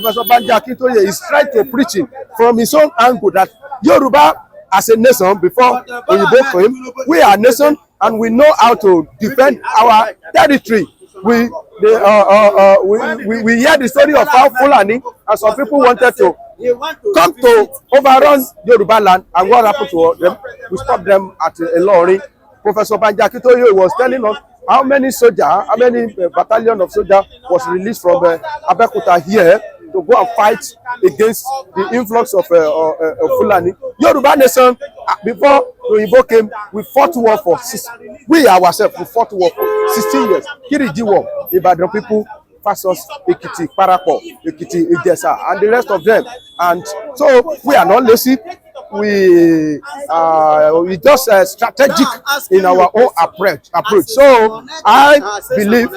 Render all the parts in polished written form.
Professor Banji Akintoye is trying to preach it from his own angle that Yoruba as a nation, before Oyibo came, we are a nation and we know how to defend our territory. We hear the story of how Fulani and some people wanted to come to overrun Yoruba land, and what happened to them? We stopped them at Ilorin. Professor Banji Akintoye was telling us how many soldiers, how many battalion of soldiers was released from Abeokuta here to go and fight against the influx of Fulani. Yoruba nation, before Oyibo came, we fought war for we ourselves, we fought war for 16 years. Kiriji war, Ibadan people versus Ekiti, Parapo, Ekiti, Igesa, and the rest of them. And so we are not lazy. We just strategic in our own approach. So I believe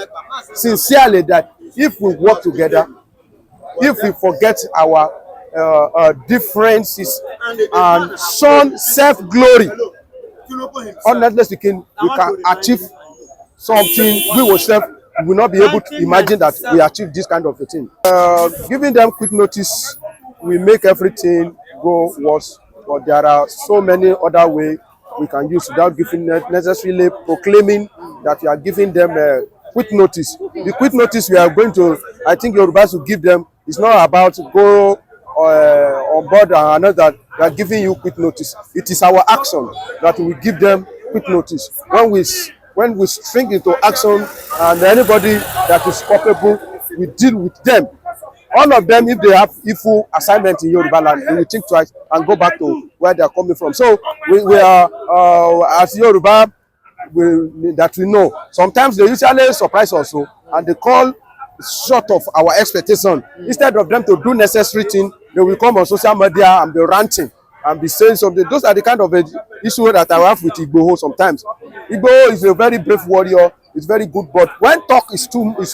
sincerely that if we work together, if we forget our differences and shun self-glory, honestly speaking, we can achieve something we will not be able to imagine that we achieve this kind of a thing. Giving them quick notice will make everything go worse, but there are so many other ways we can use without giving necessarily proclaiming that we are giving them quick notice. The quick notice we are going to, I think Yorubas will give them, is not about go on board and another that we are giving you quick notice. It is our action that we give them quick notice. When we spring into action and anybody that is culpable, we deal with them. All of them, if they have evil assignment in Yoruba land, they will think twice and go back to where they are coming from. So we are, as Yoruba, that we know, sometimes they usually surprise us, and they call short of our expectation. Instead of them to do necessary thing, they will come on social media and be ranting and be saying something. Those are the kind of issue that I have with Igboho sometimes. Igboho is a very brave warrior, it's very good, but when talk is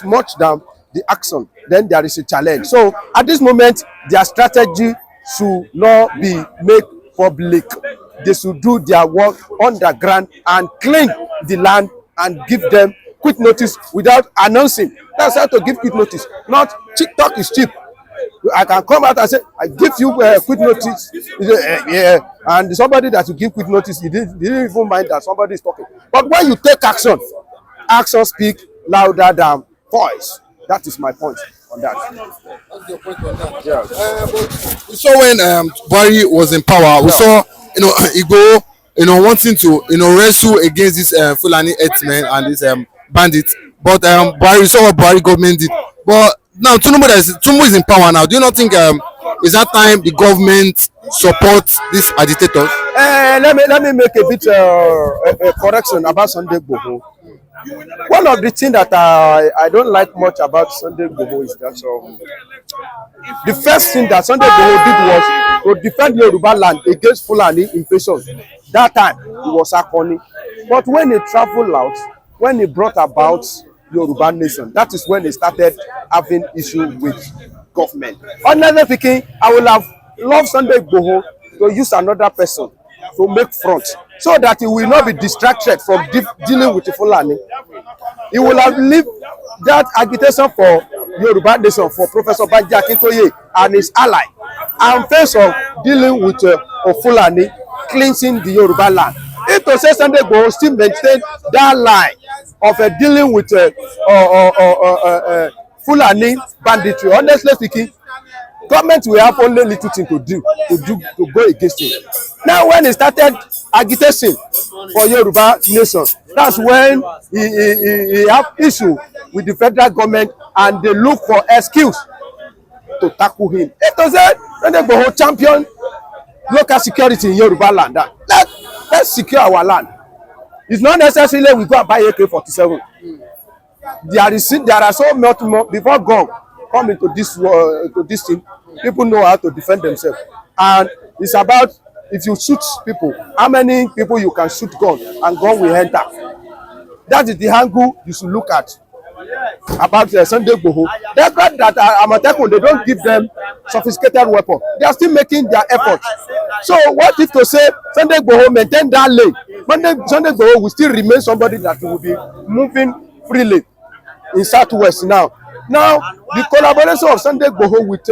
much than the action, then there is a challenge. So at this moment, their strategy should not be made public. They should do their work underground and clean the land and give them quick notice without announcing. That's how to give quick notice. Not TikTok is cheap. I can come out and say, I give you quick notice. Yeah. And somebody that you give quick notice, you didn't even mind that somebody is talking. But when you take action, action speak louder than voice. That is my point on that. That's your point on that. Yeah. We saw when Buhari was in power, we saw Igboho, wanting to wrestle against this Fulani herdsmen and this bandits. But Buhari, saw what Buhari government did. But now Tinubu is in power now. Do you not think is that time the government supports these agitators? Let me make a bit a correction about Sunday Igboho. One of the things that I don't like much about Sunday Igboho is that the first thing that Sunday Igboho did was to defend Yoruba land against Fulani invasion. That time he was Akoni. But when he traveled out, when he brought about Yoruba nation, that is when he started having issue with government. Honestly speaking, I would have loved Sunday Igboho to use another person to make front, so that he will not be distracted from dealing with the Fulani. He will have lived that agitation for Yoruba nation for Professor Banji Akintoye and his ally, and face of dealing with Fulani, cleansing the Yoruba land. If to say Sunday Igboho still maintain that line of dealing with Fulani banditry, honestly speaking, government will have only little thing to go against him. Now when he started agitation for Yoruba nation, that's when he have issue with the federal government and they look for excuse to tackle him. It was a champion local security in Yoruba land. Let's secure our land. It's not necessarily we go and buy AK-47. There are so much more before God come into this thing. People know how to defend themselves, and it's about if you shoot people, how many people you can shoot gun and gun will enter. That is the angle you should look at about Sunday Igboho. That's bad that Amatekun, they don't give them sophisticated weapon. They are still making their effort. So what if to say Sunday Igboho maintain that lane? Sunday Igboho will still remain somebody that will be moving freely in Southwest now. Now, the collaboration of Sunday Igboho with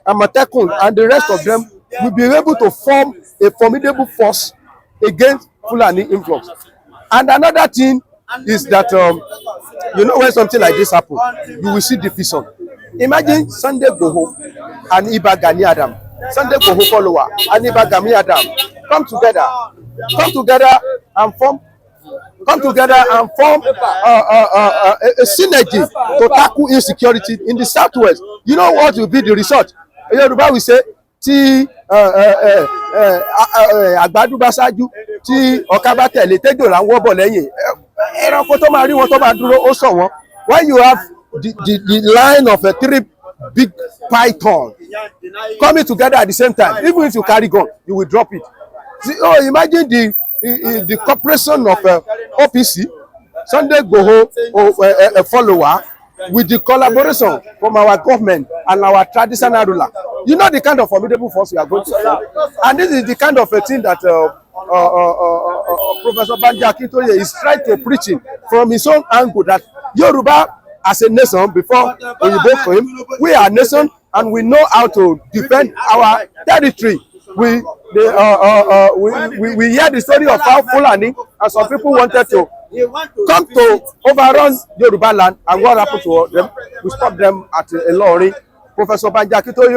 Amatekun and the rest of them will be able to form a formidable force against Fulani influx. And another thing is that, you know, when something like this happens, you will see division. Imagine Sunday Igboho and Iba Gani Adam, Sunday Igboho follower and Iba Gani Adam come together and form a synergy to tackle insecurity in the southwest. You know what will be the result? Yoruba will say, tí àgbàdo bá ṣáájú, tí ọ̀ká bá tẹ̀lé, tẹ́jọ́ là ń wọ́ bọ̀ lẹ́yìn. Ẹranko tó máa rí wọn tó máa dúró ó sọ wọn. When you have the line of three big python coming together at the same time, even if you carry gun, you will drop it. See, imagine the cooperation of OPC, Sunday Igboho, a follower, with the collaboration from our government and our traditional ruler. You know the kind of formidable force we are going to have. And this is the kind of a thing that Professor Banji is trying to preach from his own angle, that Yoruba as a nation, before Oyibo came, we are a nation and we know how to defend our territory. We hear the story of how Fulani and some people wanted to come to overrun Yoruba land, and what happened to them? We stopped them at Ilorin. Professor Banji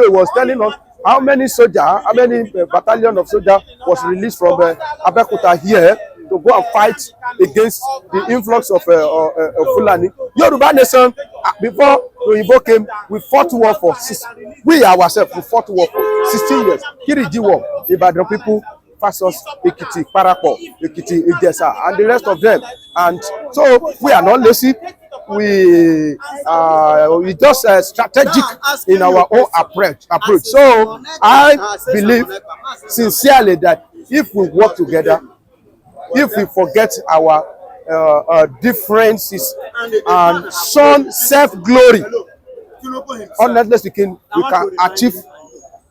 was telling us how many soldiers, how many battalion of soldiers was released from Abeokuta here to go and fight against the influx of Fulani. Yoruba nation, before Oyibo came, we fought war for we ourselves, we fought war for 16 years. Kiriji war, Ibadan people versus Ekiti, Parapo, Ekiti, Ijesa, and the rest of them. And so we are not lazy. We just strategic in our own approach. So I believe sincerely that if we work together, if we forget our differences and shun self-glory, honestly speaking, we can achieve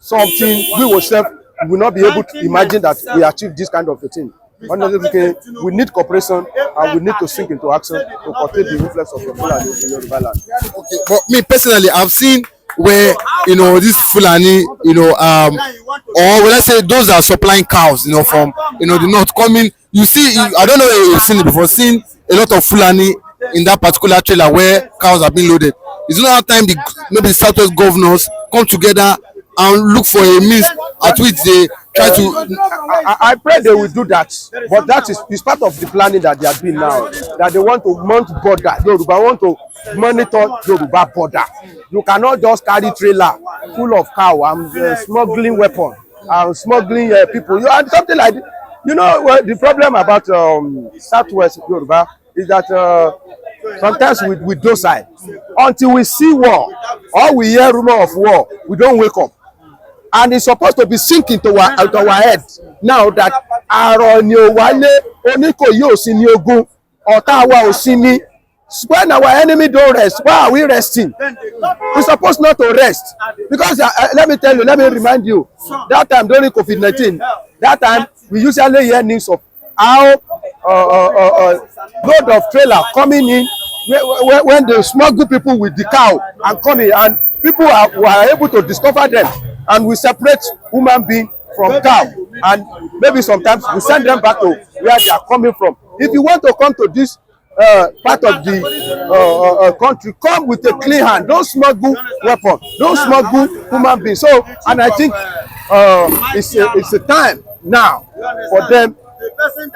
something we will not be able to imagine that we achieve this kind of a thing. Honestly speaking, we need cooperation and we need to sink into action to contain the influence of the Fulani in Yoruba land. Okay, but me personally, I've seen where, you know, this Fulani, you know, or let's say those that are supplying cows, you know, from, you know, the north coming. You see, I don't know if you've seen it before, seen a lot of Fulani in that particular trailer where cows are being loaded. It's not time maybe the Southwest governors come together and look for a means at which they try to. I pray they will do that, but that is part of the planning that they are doing now. That they want to mount border. Yoruba want to monitor Yoruba border. You cannot just carry trailer full of cow and smuggling weapon and smuggling people. You and something like this. You know, well, the problem about Southwest Yoruba is that sometimes we docile until we see war or we hear rumor of war, we don't wake up. And it's supposed to be sinking to our head now that when our enemy don't rest, why are we resting? We're supposed not to rest, because let me tell you, let me remind you, that time during COVID-19, that time we usually hear news of how load of trailer coming in when they smuggle people with the cow and coming, and people were able to discover them, and we separate human being from cow, and maybe sometimes we send them back to where they are coming from. If you want to come to this part of the country, come with a clean hand. Don't smuggle weapon, don't smuggle human beings. So, and I think it's a time now for them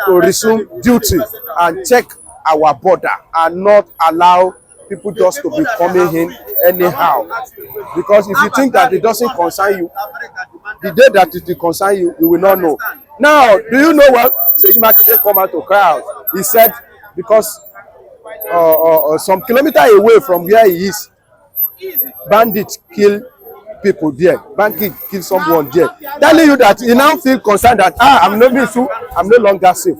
to resume duty and check our border and not allow people just to be coming in anyhow. Because if you think that it doesn't concern you, the day that it will concern you, you will not know. Now, do you know what Makinde come out to cry out? He said because some kilometer away from where he is, bandits kill people there. Bandits kill someone there. Telling you that he now feel concerned that I'm no longer safe.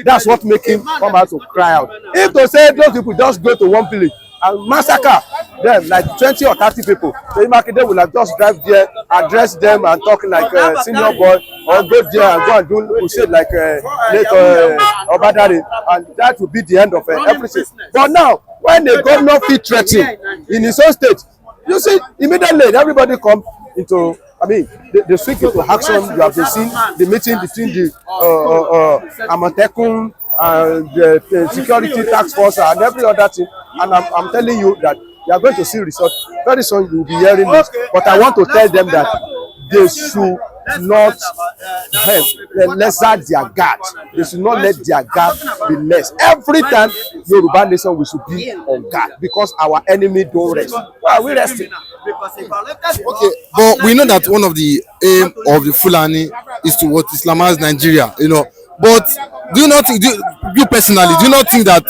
That's what make him come out to cry out. If to say those people just go to one village and massacre them like 20 or 30 people, so Makinde will have just drive there, address them and talk like a senior boy, or go there and go and do crusade like Obadari, and that will be the end of everything. But now when the governor feel threatened in his own state, you see immediately everybody come into, I mean, they swing into action. You have been seeing the meeting between the Amatekun and the security task force and every other thing. And I'm telling you that you are going to see results. Very soon you will be hearing this. But I want to tell them that they should not lesser their guard. They should not let their guard be less. Every time Yoruba nation we should be on guard because our enemy don't rest. Why are we resting? Okay, but we know that one of the aim of the Fulani is to what Islamize Nigeria, you know. But do you not think, you personally, do you not think that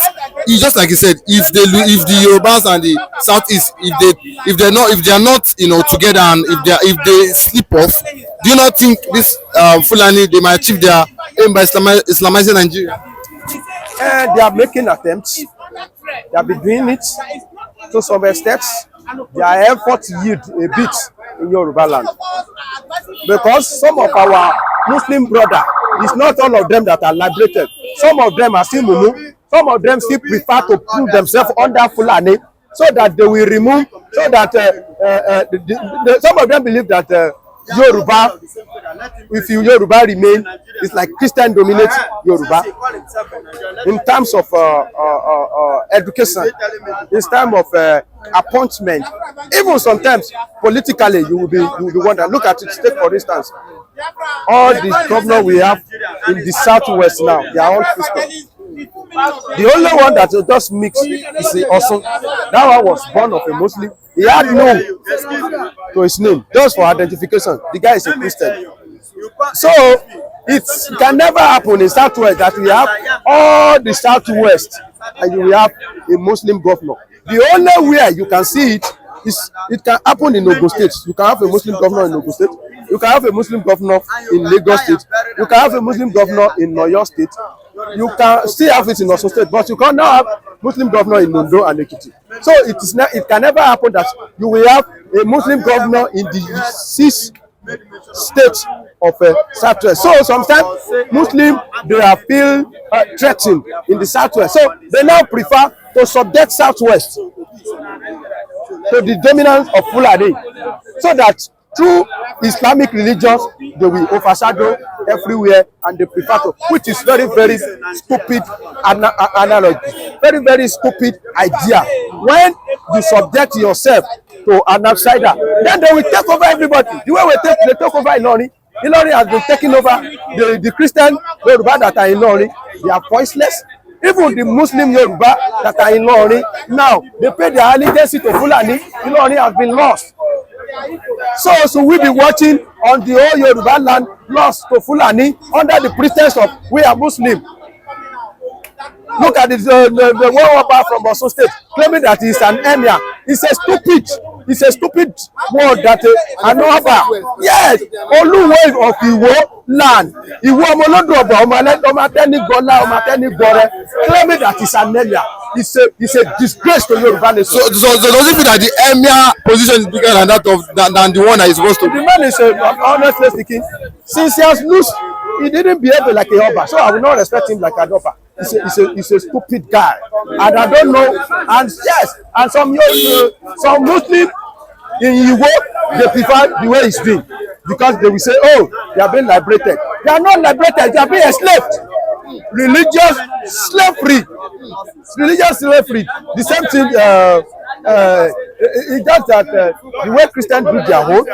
it's just like you said, if the Yorubas and the Southeast, if they are not, you know, together, and if they slip off, do you not think this Fulani they might achieve their aim by Islamizing Nigeria? They are making attempts. They have been doing it to some extent. Their efforts yield a bit in Yoruba land because some of our Muslim brothers, it's not all of them that are liberated. Some of them are still mumu. Some of them still prefer to put themselves under Fulani so that they will remove, so that some of them believe that Yoruba, if Yoruba remain, it's like Christian dominate Yoruba in terms of education, in terms of appointment, even sometimes politically you will be wondering. Look at it. Take for instance, all the governors we have in the southwest now, they are all Christian. The only one that just mix is the Osun. That one was born of a Muslim. He had no to his name, just for identification. The guy is a Christian. So it can never happen in Southwest that we have all the Southwest and you will have a Muslim governor. The only way you can see it is it can happen in Ogun State. You can have a Muslim governor in Ogun State. You can have a Muslim governor in Lagos State. You can have a Muslim governor in Oyo State. You can still have it in Osun State, but you can now have Muslim governor in Ondo and Ekiti. So it can never happen that you will have a Muslim governor in the 6 states of Southwest. So sometimes Muslim they are feel threatened in the Southwest. So they now prefer to subject Southwest to the dominance of Fulani, so that through Islamic religions they will overshadow everywhere, and they prefer to, which is very very stupid analogy, very very stupid idea. When you subject yourself to an outsider, then they will take over everybody. The way they take over Ilori has been taking over the Christian Yoruba that are in Ilori. They are voiceless. Even the Muslim Yoruba that are in Ilori now, they pay their allegiance to Fulani. Ilori has been lost. So we be watching on the whole Yoruba land lost to Fulani under the pretense of we are Muslim. Look at the one from Osun State claiming that he's an emir. It's a stupid word that Anoba. Yes, Oluwe of Iwo land. Iwo Omolodo Oba Omateni Gola Omateni Gore claiming that he's an emir. It's a disgrace to Yoruba nation. So does it mean that the emir position is bigger than that than the one that is supposed to be? The man is honestly speaking, since he has lost, he didn't behave like a Oba, so I will not respect him like a Oba. He's a stupid guy, and I don't know. And yes, and some Muslim in Igbo, they prefer the way it's been, because they will say, oh, they are being liberated. They are not liberated, they are being enslaved. Religious slavery. The same thing. It's just that the way Christians do their own,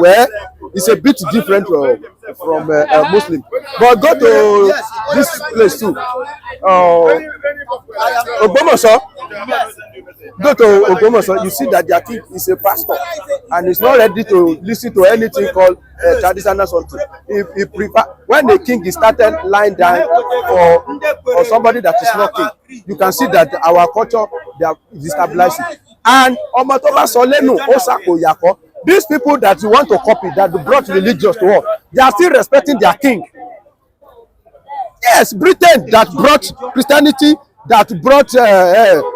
where it's a bit different from Muslim. But go to this place too. Ogbomoso. Go to Ogbomoso, you see that their king is a pastor and he's not ready to listen to anything called traditional something. He prefer when the king is started lying down for somebody that is not king, you can see that our culture they are destabilizing. And Omatoba Solenu Osako Yako, these people that you want to copy, that brought religious to us, they are still respecting their king. Yes, Britain that brought Christianity, that brought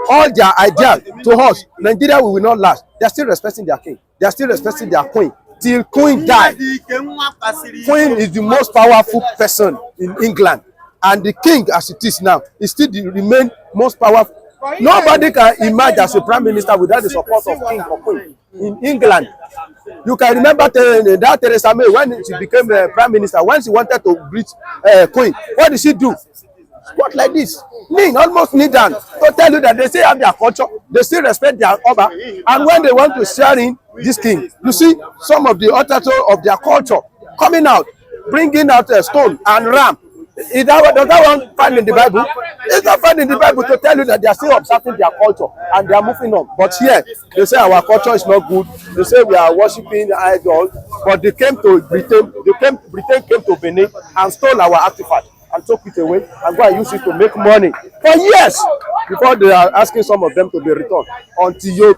all their ideas to us. Nigeria will not last. They are still respecting their king. They are still respecting their queen. Till queen died. Queen is the most powerful person in England. And the king, as it is now, is still the remain most powerful Nobody can emerge as a prime minister without the support of king or queen. In England, you can remember that Theresa May, when she became prime minister, when she wanted to greet queen, what did she do? Squat like this, kneel, almost kneel down, to tell you that they still have their culture, they still respect their oba, and when they want to share in this king, you see some of the authors of their culture coming out, bringing out a stone and ram. Does that one find in the Bible? It's not found in the Bible to tell you that they are still observing their culture and they are moving on. But here, they say our culture is not good. They say we are worshiping idols. But they came to Britain. Britain came to Benin and stole our artifact and took it away and go and use it to make money for years before they are asking some of them to be returned until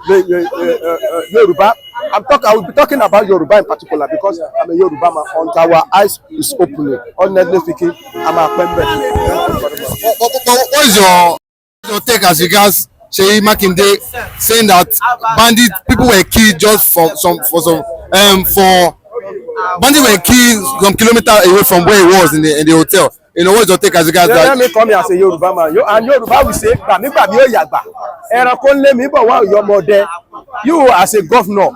Yoruba. I will be talking about Yoruba in particular because I'm a Yoruba man. Until our eyes is opening, honestly speaking, I'm a member. What is your take as regards Makinde saying that bandit people were killed just for bandit were killed some kilometers away from where he was in the hotel? You know, what's your take as regards that? Let me come here as a Yoruba man. And Yoruba will say, you as a governor,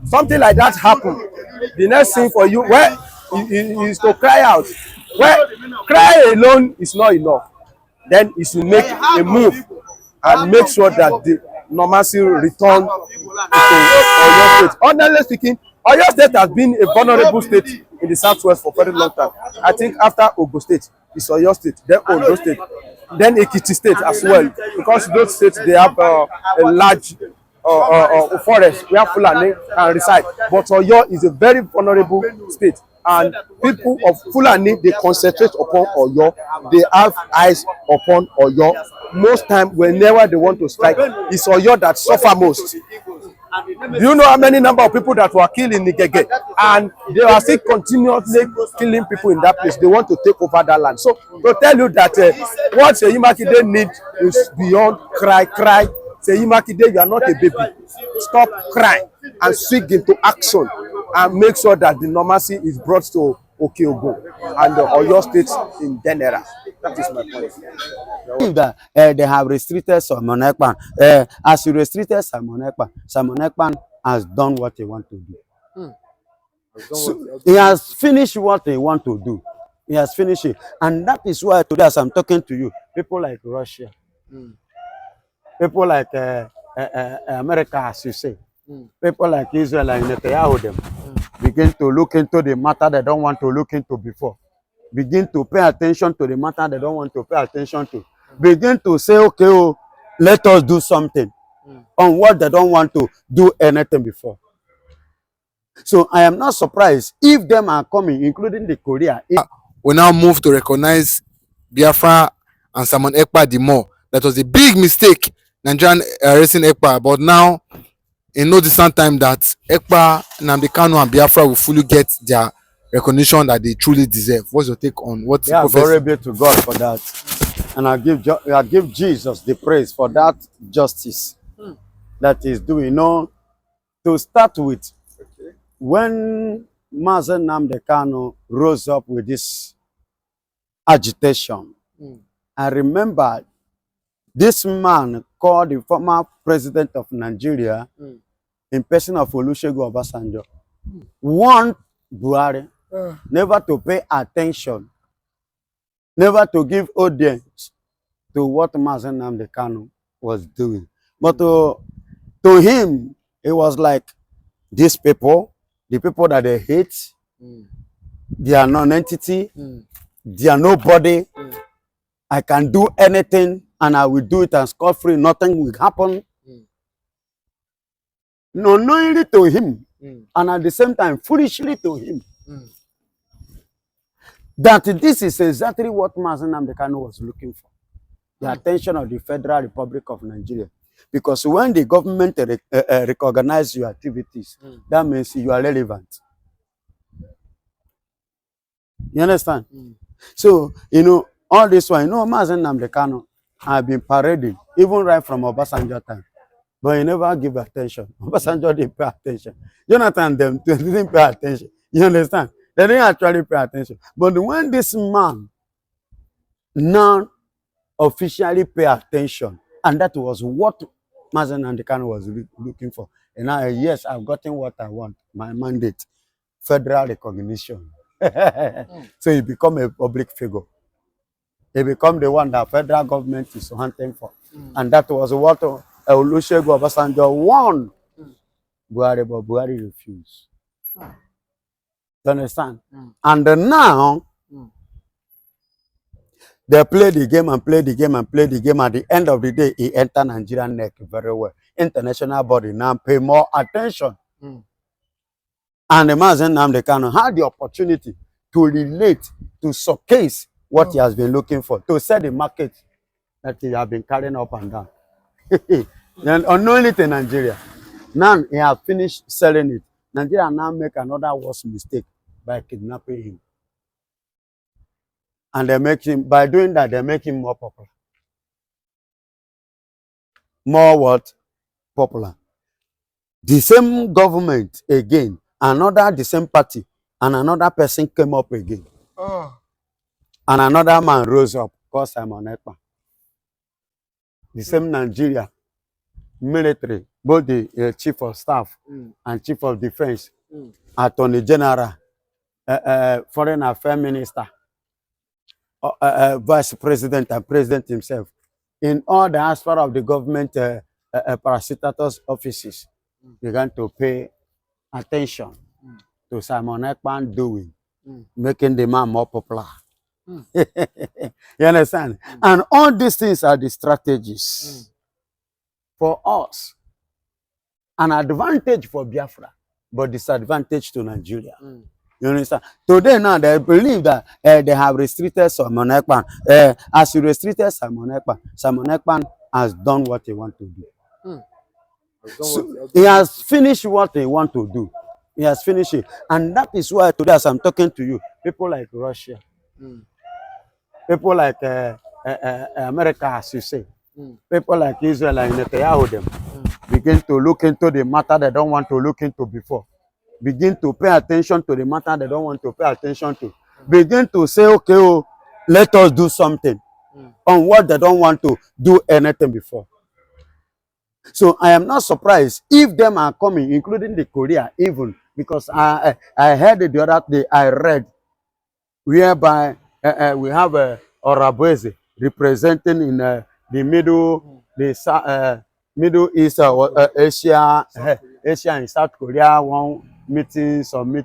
something like that happened. The next thing for you, where is to cry out. Well, cry alone is not enough. Then you should make a move and make sure that the normalcy return to Oyo State. Honestly speaking, Oyo State has been a vulnerable state in the southwest for a very long time. I think after Ogun State, it's Oyo State, then Ondo State, then Ekiti State as well, because those states they have a large forest where Fulani can reside. But Oyo is a very vulnerable state, and people of Fulani they concentrate upon Oyo. They have eyes upon Oyo. Most time, whenever they want to strike, it's Oyo that suffer most. Do you know how many number of people that were killed in Nigege? And they are still continuously killing people in that place. They want to take over that land. So to tell you that what Makinde needs is beyond cry. Makinde, you are not a baby. Stop crying and swing into action and make sure that the normalcy is brought to Okeogun and Oyo State in general. That is my point. That they have restricted Simon Ekpan. As you restricted Simon Ekpan has done what he wants to do. So he has finished what he wants to do. He has finished it. And that is why today, as I'm talking to you, people like Russia, people like America, as you say, people like Israel and Netanyahu, them begin to look into the matter they don't want to look into before. Begin to pay attention to the matter they don't want to pay attention to. Begin to say, okay, oh, let us do something on what they don't want to do anything before. So I am not surprised if them are coming, including the Korea. We now move to recognize Biafra and Simon Ekpa the more. That was a big mistake, Nigerian racing Ekpa. But now, in no distant time, that Ekpa, Nnamdi Kanu, and Biafra will fully get their recognition that they truly deserve. What's your take on what? Yeah, glory be to God for that, and I give Jesus the praise for that justice that He's doing. You know, to start with, when Mazen Nnamdi Kanu rose up with this agitation, I remember this man called the former president of Nigeria in person of Olusegun Obasanjo, warned Buhari never to pay attention, never to give audience to what Mazen Nnamdi Kanu was doing. But to him, it was like, these people, the people that they hate, they are non-entity, they are nobody. I can do anything and I will do it and scot-free, nothing will happen. No, knowingly to him, and at the same time, foolishly to him. That this is exactly what Mazen Nnamdi Kanu was looking for. The attention of the Federal Republic of Nigeria. Because when the government recognize your activities, that means you are relevant. You understand? So, you know, all this one, you know, Mazen Nnamdi Kanu have been parading, even right from Obasanjo time. But he never give attention. Obasanjo didn't pay attention. Jonathan them didn't pay attention. You understand? They didn't actually pay attention. But when this man now officially pay attention And that was what Mazen Nandekano was looking for. And now, yes, I've gotten what I want, my mandate, federal recognition. So he become a public figure. He become the one that federal government is hunting for. And that was what Olusegun Obasanjo won. Buhari, but Buhari refused. You understand? And now, they play the game and play the game and play the game. At the end of the day, he entered Nigerian neck very well. International body now pay more attention. And the Mazen Nandekano had the opportunity to relate, to showcase what he has been looking for, to set the market that he has been carrying up and down. And unknowingly to Nigeria. Now he has finished selling it. Nigeria now make another worse mistake by kidnapping him. And they make him, by doing that, they make him more popular. More what? Popular. The same government again, the same party, and another person came up again. And another man rose up, called Simon Ekpa. The same Nigeria military, both the chief of staff and chief of defense, attorney general, foreign affairs minister, vice president and president himself, in all the aspects of the government parasitatus offices, began to pay attention to Simon Ekpan doing, making the man more popular. You understand? And all these things are the strategies for us. An advantage for Biafra, but disadvantage to Nigeria. You understand? Today now they believe that they have restricted Simon Ekpan. As you restricted Simon Ekpan has done what he wants to do. So he has finished what he wants to do. He has finished it. And that is why today, as I'm talking to you, people like Russia, people like America, as you say, people like Israel and Netanyahu, them begin to look into the matter they don't want to look into before. Begin to pay attention to the matter they don't want to pay attention to. Begin to say, okay, oh, let us do something on what they don't want to do anything before. So I am not surprised if them are coming, including the Korea, even because I heard it the other day, I read, whereby we have Orabweze representing in the Middle East, Asia, Asia and South Korea, one meeting,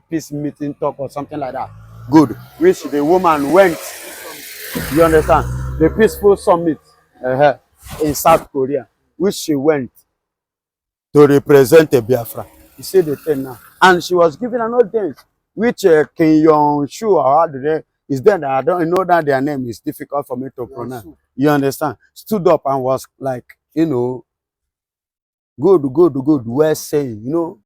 peace meeting talk or something like that. Good. Which the woman went, you understand, the peaceful summit in South Korea, which she went to represent the Biafra. You see the thing now. And she was given an audience, which Kim Yong-shu is there. I don't know that their name is difficult for me to pronounce. You understand? Stood up and was like, you know, good, well saying, you know,